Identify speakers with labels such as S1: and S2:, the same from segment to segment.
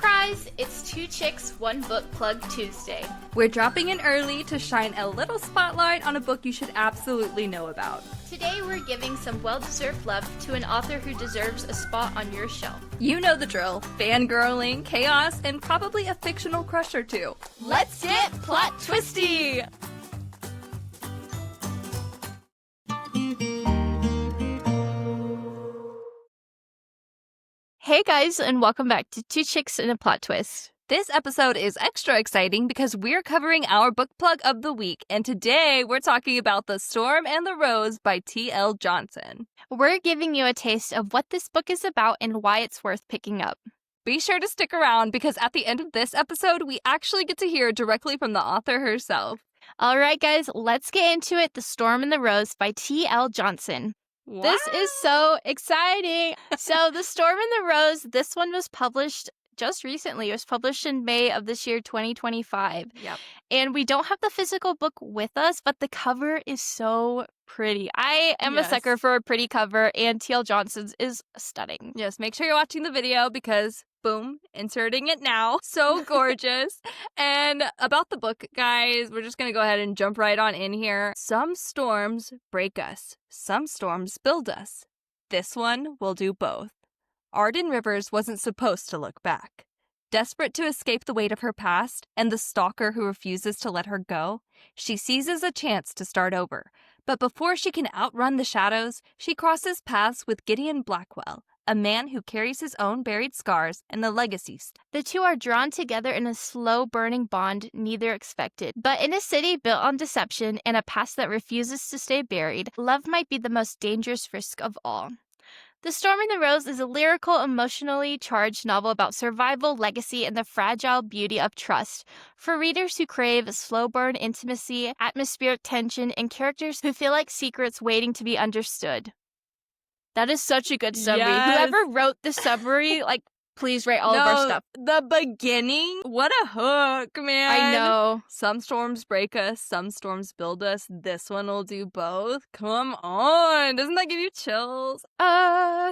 S1: Surprise! It's Two Chicks, One Book Plug Tuesday.
S2: We're dropping in early to shine a little spotlight on a book you should absolutely know about.
S1: Today we're giving some well-deserved love to an author who deserves a spot on your shelf.
S2: You know the drill. Fangirling, chaos, and probably a fictional crush or two.
S1: Let's get plot twisty! Hey guys, and welcome back to Two Chicks and a Plot Twist.
S2: This episode is extra exciting because we're covering our book plug of the week, and today we're talking about The Storm and the Rose by T.L. Johnson.
S1: We're giving you a taste of what this book is about and why it's worth picking up.
S2: Be sure to stick around because at the end of this episode, we actually get to hear directly from the author herself.
S1: All right, guys, let's get into it. The Storm and the Rose by T.L. Johnson.
S2: Wow.
S1: This is so exciting. So The Storm and the Rose, this one was published just recently. It was published in May of this year, 2025.
S2: Yep.
S1: And we don't have the physical book with us, but the cover is so pretty. I am a sucker for a pretty cover, and T.L. Johnson's is stunning.
S2: Yes, make sure you're watching the video because, boom, inserting it now. So gorgeous. And about the book, guys, we're just going to go ahead and jump right on in here. Some storms break us. Some storms build us. This one will do both. Arden Rivers wasn't supposed to look back. Desperate to escape the weight of her past and the stalker who refuses to let her go, she seizes a chance to start over. But before she can outrun the shadows, she crosses paths with Gideon Blackwell, a man who carries his own buried scars and a legacy.
S1: The two are drawn together in a slow-burning bond neither expected. But in a city built on deception and a past that refuses to stay buried, love might be the most dangerous risk of all. The Storm and the Rose is a lyrical, emotionally charged novel about survival, legacy, and the fragile beauty of trust. For readers who crave slow burn intimacy, atmospheric tension, and characters who feel like secrets waiting to be understood. That is such a good summary.
S2: Yes.
S1: Whoever wrote the summary, please write all of our stuff.
S2: The beginning? What a hook, man.
S1: I know.
S2: Some storms break us, some storms build us. This one will do both. Come on. Doesn't that give you chills?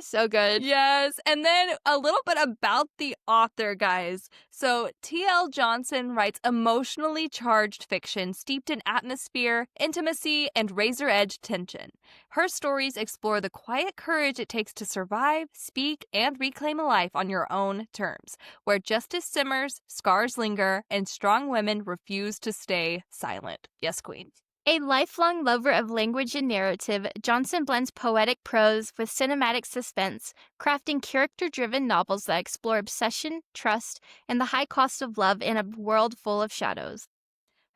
S1: So good.
S2: Yes. And then a little bit about the author, guys. So T.L. Johnson writes emotionally charged fiction steeped in atmosphere, intimacy, and razor-edge tension. Her stories explore the quiet courage it takes to survive, speak, and reclaim a life on your own terms, where justice simmers, scars linger, and strong women refuse to stay silent. Yes, queen.
S1: A lifelong lover of language and narrative, Johnson blends poetic prose with cinematic suspense, crafting character-driven novels that explore obsession, trust, and the high cost of love in a world full of shadows.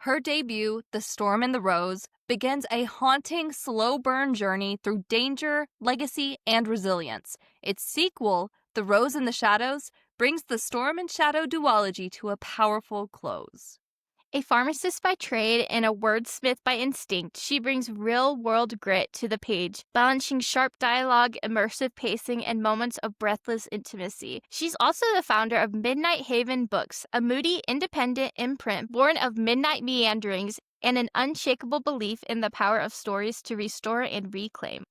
S2: Her debut, The Storm and the Rose, begins a haunting, slow-burn journey through danger, legacy, and resilience. Its sequel, The Rose and the Shadows, brings the storm and shadow duology to a powerful close.
S1: A pharmacist by trade and a wordsmith by instinct, she brings real-world grit to the page, balancing sharp dialogue, immersive pacing, and moments of breathless intimacy. She's also the founder of Midnight Haven Books, a moody, independent imprint born of midnight meanderings and an unshakable belief in the power of stories to restore and reclaim.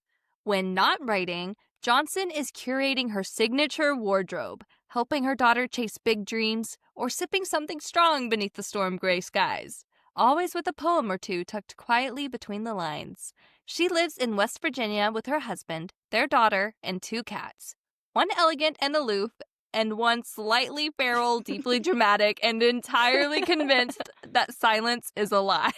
S2: When not writing, Johnson is curating her signature wardrobe, helping her daughter chase big dreams, or sipping something strong beneath the storm-gray skies, always with a poem or two tucked quietly between the lines. She lives in West Virginia with her husband, their daughter, and 2 cats. One elegant and aloof, and one slightly feral, deeply dramatic, and entirely convinced that silence is a lie.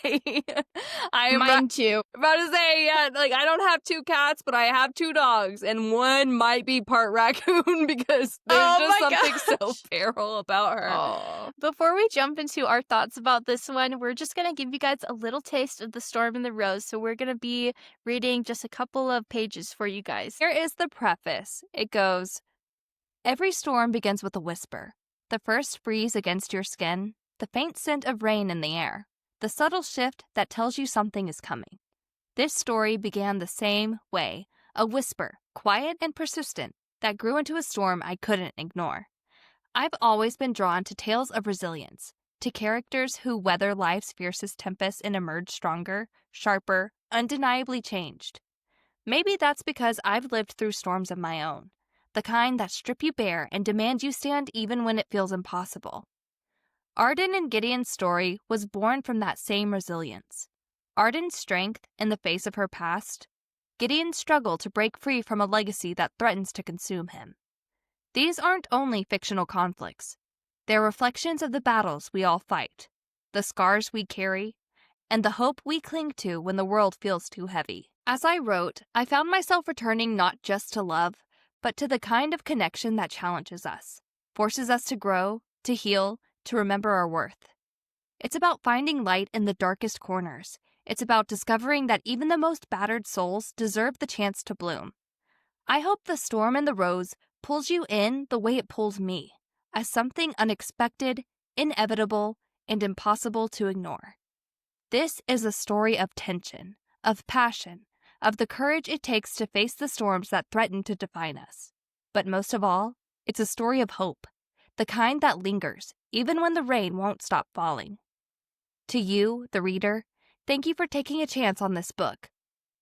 S1: Mine too.
S2: About to say, I don't have 2 cats, but I have 2 dogs, and one might be part raccoon because there's just something so feral about her.
S1: Oh. Before we jump into our thoughts about this one, we're just going to give you guys a little taste of The Storm and the Rose, so we're going to be reading just a couple of pages for you guys.
S2: Here is the preface. It goes, "Every storm begins with a whisper. The first breeze against your skin, the faint scent of rain in the air, the subtle shift that tells you something is coming. This story began the same way, a whisper, quiet and persistent, that grew into a storm I couldn't ignore. I've always been drawn to tales of resilience, to characters who weather life's fiercest tempests and emerge stronger, sharper, undeniably changed. Maybe that's because I've lived through storms of my own. the kind that strip you bare and demand you stand even when it feels impossible. Arden and Gideon's story was born from that same resilience. Arden's strength in the face of her past, Gideon's struggle to break free from a legacy that threatens to consume him. These aren't only fictional conflicts. They're reflections of the battles we all fight, the scars we carry, and the hope we cling to when the world feels too heavy. As I wrote, I found myself returning not just to love, but to the kind of connection that challenges us, forces us to grow, to heal, to remember our worth. It's about finding light in the darkest corners. It's about discovering that even the most battered souls deserve the chance to bloom. I hope The Storm and the Rose pulls you in the way it pulls me, as something unexpected, inevitable, and impossible to ignore. This is a story of tension, of passion, of the courage it takes to face the storms that threaten to define us. But most of all, it's a story of hope, the kind that lingers, even when the rain won't stop falling. To you, the reader, thank you for taking a chance on this book.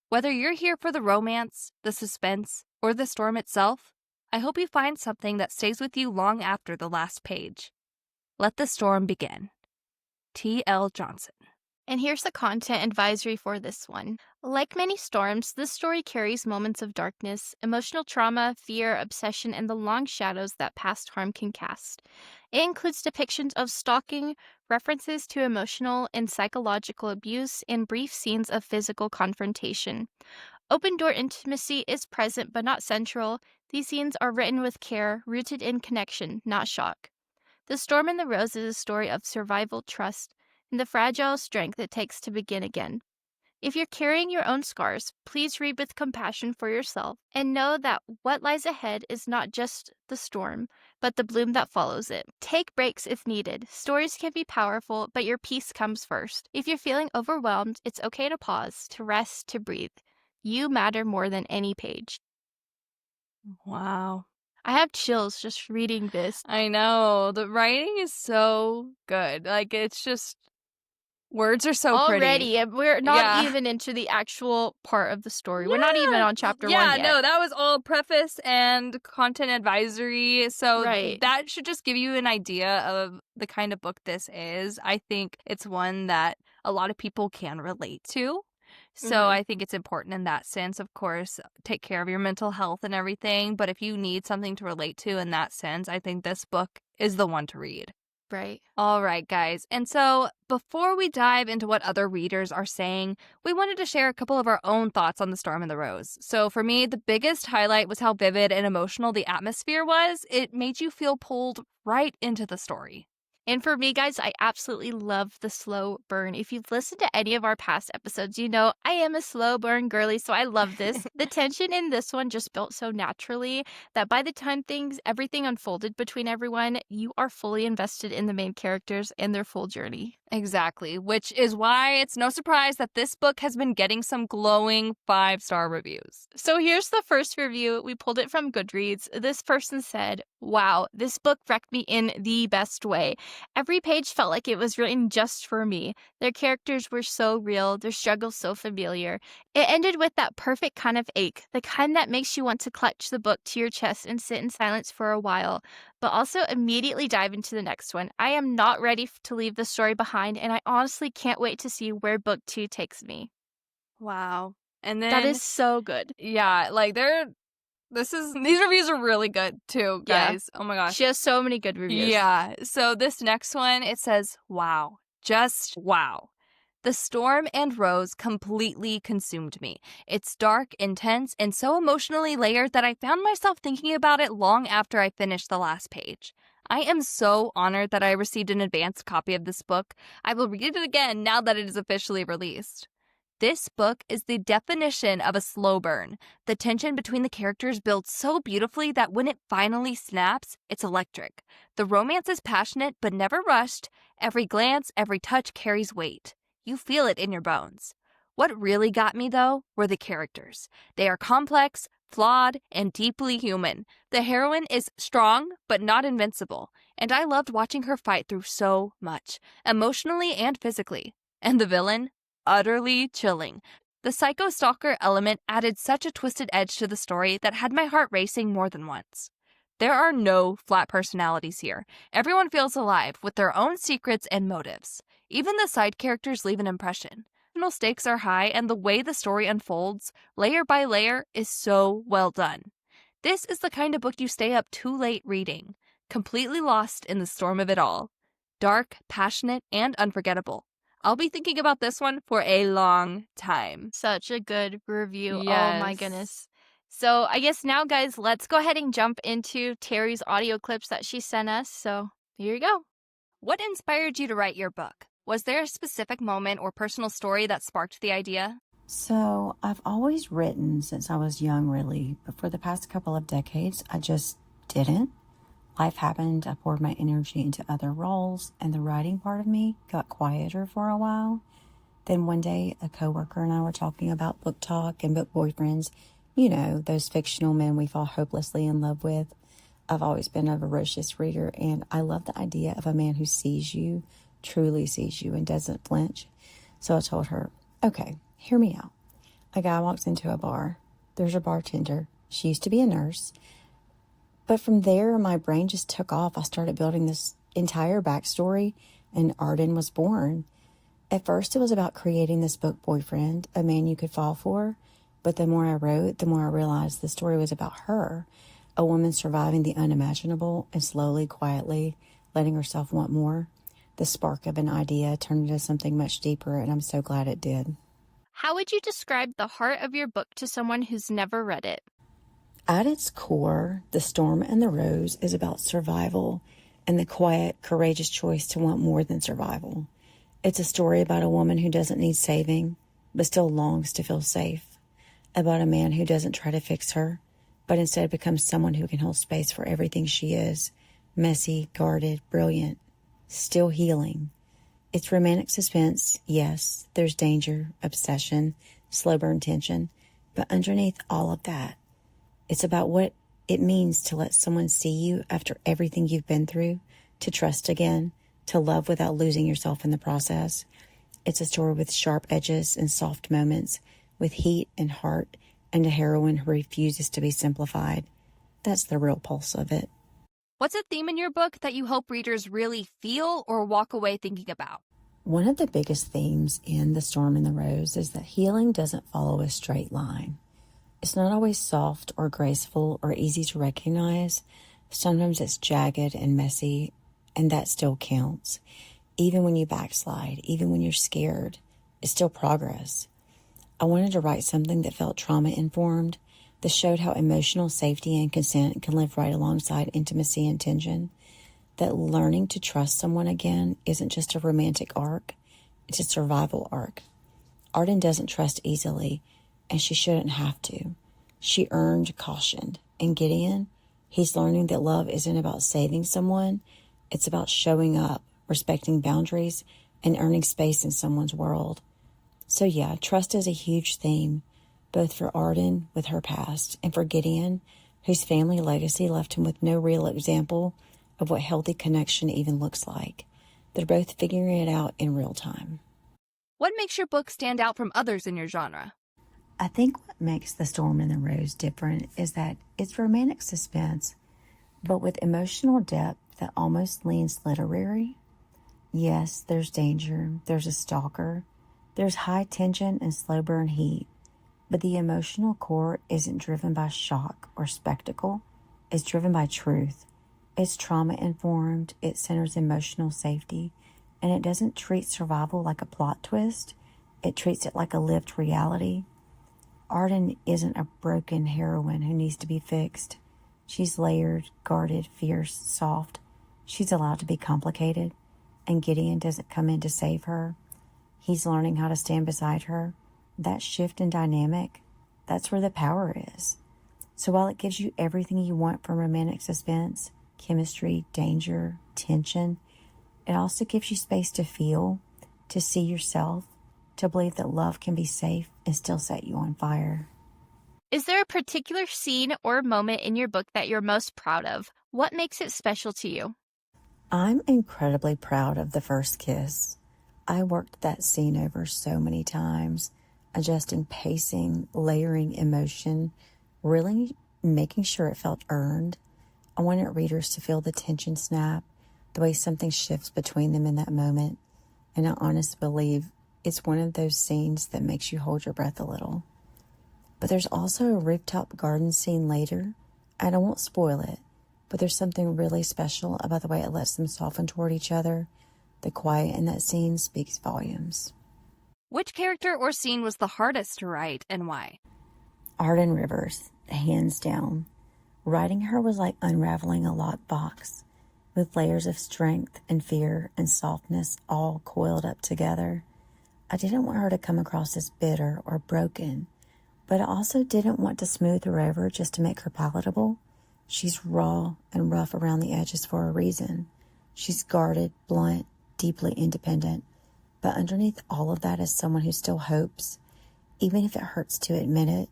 S2: Whether you're here for the romance, the suspense, or the storm itself, I hope you find something that stays with you long after the last page. Let the storm begin. T.L. Johnson.
S1: And here's the content advisory for this one. Like many storms, this story carries moments of darkness, emotional trauma, fear, obsession, and the long shadows that past harm can cast. It includes depictions of stalking, references to emotional and psychological abuse, and brief scenes of physical confrontation. Open-door intimacy is present but not central. These scenes are written with care, rooted in connection, not shock. The Storm and the Rose is a story of survival, trust, and the fragile strength it takes to begin again. If you're carrying your own scars, please read with compassion for yourself and know that what lies ahead is not just the storm, but the bloom that follows it. Take breaks if needed. Stories can be powerful, but your peace comes first. If you're feeling overwhelmed, it's okay to pause, to rest, to breathe. You matter more than any page.
S2: Wow.
S1: I have chills just reading this.
S2: I know. The writing is so good. Like, it's just, words are so pretty.
S1: Already, and we're not
S2: Yeah.
S1: even into the actual part of the story. We're not even on chapter 1
S2: Yeah,
S1: yet.
S2: no, that was all preface and content advisory. So
S1: Right.
S2: that should just give you an idea of the kind of book this is. I think it's one that a lot of people can relate to. So I think it's important in that sense. Of course, take care of your mental health and everything. But if you need something to relate to in that sense, I think this book is the one to read.
S1: Right.
S2: All right, guys. And so before we dive into what other readers are saying, we wanted to share a couple of our own thoughts on The Storm and the Rose. So for me, the biggest highlight was how vivid and emotional the atmosphere was. It made you feel pulled right into the story.
S1: And for me, guys, I absolutely love the slow burn. If you've listened to any of our past episodes, you know I am a slow burn girly, so I love this. The tension in this one just built so naturally that by the time everything unfolded between everyone, you are fully invested in the main characters and their full journey.
S2: Exactly, which is why it's no surprise that this book has been getting some glowing 5-star reviews.
S1: So here's the first review. We pulled it from Goodreads. This person said, "Wow, this book wrecked me in the best way. Every page felt like it was written just for me. Their characters were so real, their struggles so familiar. It ended with that perfect kind of ache, the kind that makes you want to clutch the book to your chest and sit in silence for a while, but also immediately dive into the next one. I am not ready to leave the story behind, and I honestly can't wait to see where book 2 takes me."
S2: Wow. And then
S1: That is so good.
S2: yeah, like these reviews are really good too,
S1: Yeah.
S2: guys. Oh my gosh.
S1: She has so many good reviews.
S2: Yeah. So this next one, it says, wow. Just wow. The Storm and Rose completely consumed me. It's dark, intense, and so emotionally layered that I found myself thinking about it long after I finished the last page. I am so honored that I received an advanced copy of this book. I will read it again now that it is officially released. This book is the definition of a slow burn. The tension between the characters builds so beautifully that when it finally snaps, it's electric. The romance is passionate but never rushed. Every glance, every touch carries weight. You feel it in your bones. What really got me, though, were the characters. They are complex, flawed, and deeply human. The heroine is strong but not invincible, and I loved watching her fight through so much, emotionally and physically. And the villain? Utterly chilling. The psycho stalker element added such a twisted edge to the story that had my heart racing more than once. There are no flat personalities here. Everyone feels alive with their own secrets and motives. Even the side characters leave an impression. Emotional stakes are high, and the way the story unfolds, layer by layer, is so well done. This is the kind of book you stay up too late reading, completely lost in the storm of it all. Dark, passionate, and unforgettable. I'll be thinking about this one for a long time.
S1: Such a good review. Oh my
S2: Yes.
S1: goodness. So I guess now, guys, let's go ahead and jump into Terry's audio clips that she sent us. So here you go.
S2: What inspired you to write your book? Was there a specific moment or personal story that sparked the idea?
S3: So I've always written since I was young, really, but for the past couple of decades, I just didn't. Life happened, I poured my energy into other roles, and the writing part of me got quieter for a while. Then one day, a coworker and I were talking about book talk and book boyfriends, you know, those fictional men we fall hopelessly in love with. I've always been a voracious reader, and I love the idea of a man who sees you, truly sees you, and doesn't flinch. So I told her, okay, hear me out. A guy walks into a bar. There's a bartender. She used to be a nurse. But from there, my brain just took off. I started building this entire backstory, and Arden was born. At first, it was about creating this book boyfriend, a man you could fall for. But the more I wrote, the more I realized the story was about her, a woman surviving the unimaginable and slowly, quietly letting herself want more. The spark of an idea turned into something much deeper, and I'm so glad it did.
S1: How would you describe the heart of your book to someone who's never read it?
S3: At its core, The Storm and the Rose is about survival and the quiet, courageous choice to want more than survival. It's a story about a woman who doesn't need saving, but still longs to feel safe. About a man who doesn't try to fix her, but instead becomes someone who can hold space for everything she is. Messy, guarded, brilliant, still healing. It's romantic suspense, yes. There's danger, obsession, slow burn tension. But underneath all of that, it's about what it means to let someone see you after everything you've been through, to trust again, to love without losing yourself in the process. It's a story with sharp edges and soft moments, with heat and heart, and a heroine who refuses to be simplified. That's the real pulse of it.
S2: What's a theme in your book that you hope readers really feel or walk away thinking about?
S3: One of the biggest themes in The Storm and the Rose is that healing doesn't follow a straight line. It's not always soft or graceful or easy to recognize. Sometimes it's jagged and messy, and that still counts. Even when you backslide, even when you're scared, it's still progress. I wanted to write something that felt trauma-informed, that showed how emotional safety and consent can live right alongside intimacy and tension, that learning to trust someone again isn't just a romantic arc, it's a survival arc. Arden doesn't trust easily, and she shouldn't have to. She earned caution. And Gideon, he's learning that love isn't about saving someone, it's about showing up, respecting boundaries, and earning space in someone's world. So yeah, trust is a huge theme, both for Arden with her past and for Gideon, whose family legacy left him with no real example of what healthy connection even looks like. They're both figuring it out in real time.
S2: What makes your book stand out from others in your genre?
S3: I think what makes The Storm and the Rose different is that it's romantic suspense, but with emotional depth that almost leans literary. Yes, there's danger, there's a stalker, there's high tension and slow burn heat, but the emotional core isn't driven by shock or spectacle. It's driven by truth. It's trauma-informed, it centers emotional safety, and it doesn't treat survival like a plot twist. It treats it like a lived reality. Arden isn't a broken heroine who needs to be fixed. She's layered, guarded, fierce, soft. She's allowed to be complicated, and Gideon doesn't come in to save her. He's learning how to stand beside her. That shift in dynamic, that's where the power is. So while it gives you everything you want from romantic suspense, chemistry, danger, tension, it also gives you space to feel, to see yourself, to believe that love can be safe and still set you on fire.
S1: Is there a particular scene or moment in your book that you're most proud of? What makes it special to you?
S3: I'm incredibly proud of the first kiss. I worked that scene over so many times, adjusting pacing, layering emotion, really making sure it felt earned. I wanted readers to feel the tension snap, the way something shifts between them in that moment, and I honestly believe it's one of those scenes that makes you hold your breath a little. But there's also a rooftop garden scene later, and I won't spoil it, but there's something really special about the way it lets them soften toward each other. The quiet in that scene speaks volumes.
S2: Which character or scene was the hardest to write and why?
S3: Arden Rivers, hands down. Writing her was like unraveling a lockbox, with layers of strength and fear and softness all coiled up together. I didn't want her to come across as bitter or broken, but I also didn't want to smooth her over just to make her palatable. She's raw and rough around the edges for a reason. She's guarded, blunt, deeply independent, but underneath all of that is someone who still hopes, even if it hurts to admit it.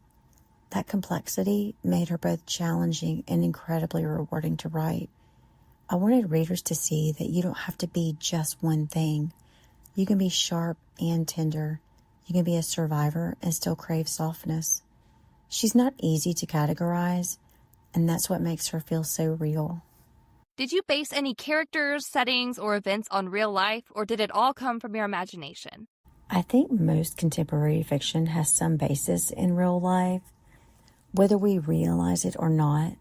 S3: That complexity made her both challenging and incredibly rewarding to write. I wanted readers to see that you don't have to be just one thing. You can be sharp and tender. You can be a survivor and still crave softness. She's not easy to categorize, and that's what makes her feel so real.
S2: Did you base any characters, settings, or events on real life, or did it all come from your imagination?
S3: I think most contemporary fiction has some basis in real life, whether we realize it or not.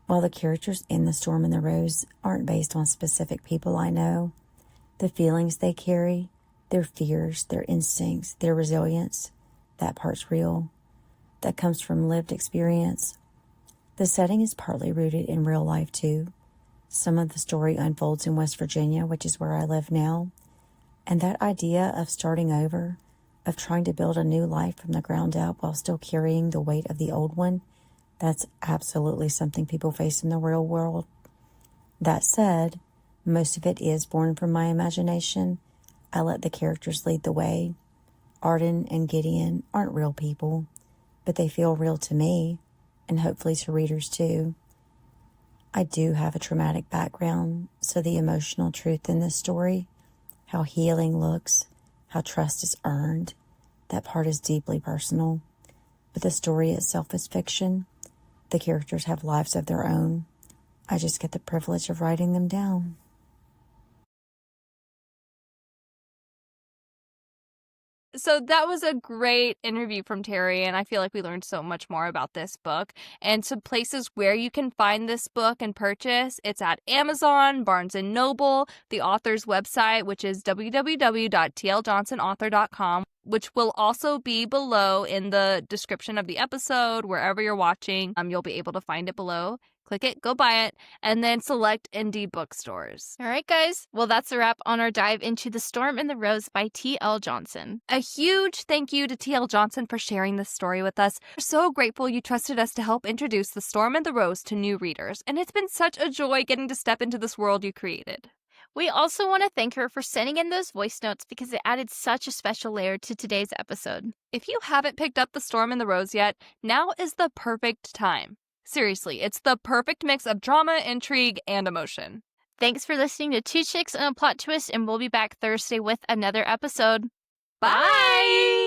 S3: While the characters in The Storm and the Rose aren't based on specific people I know, the feelings they carry, their fears, their instincts, their resilience, that part's real. That comes from lived experience. The setting is partly rooted in real life too. Some of the story unfolds in West Virginia, which is where I live now. And that idea of starting over, of trying to build a new life from the ground up while still carrying the weight of the old one, that's absolutely something people face in the real world. That said, most of it is born from my imagination. I let the characters lead the way. Arden and Gideon aren't real people, but they feel real to me, and hopefully to readers too. I do have a traumatic background, so the emotional truth in this story, how healing looks, how trust is earned, that part is deeply personal. But the story itself is fiction. The characters have lives of their own. I just get the privilege of writing them down.
S2: So that was a great interview from Terry, and I feel like we learned so much more about this book. And some places where you can find this book and purchase, it's at Amazon, Barnes & Noble, the author's website, which is www.tljohnsonauthor.com, which will also be below in the description of the episode. Wherever you're watching, you'll be able to find it below. Click it, go buy it, and then select indie bookstores.
S1: All right, guys. Well, that's a wrap on our dive into The Storm and the Rose by T.L. Johnson.
S2: A huge thank you to T.L. Johnson for sharing this story with us. We're so grateful you trusted us to help introduce The Storm and the Rose to new readers, and it's been such a joy getting to step into this world you created.
S1: We also want to thank her for sending in those voice notes because it added such a special layer to today's episode.
S2: If you haven't picked up The Storm and the Rose yet, now is the perfect time. Seriously, it's the perfect mix of drama, intrigue, and emotion.
S1: Thanks for listening to Two Chicks and a Plot Twist, and we'll be back Thursday with another episode.
S2: Bye!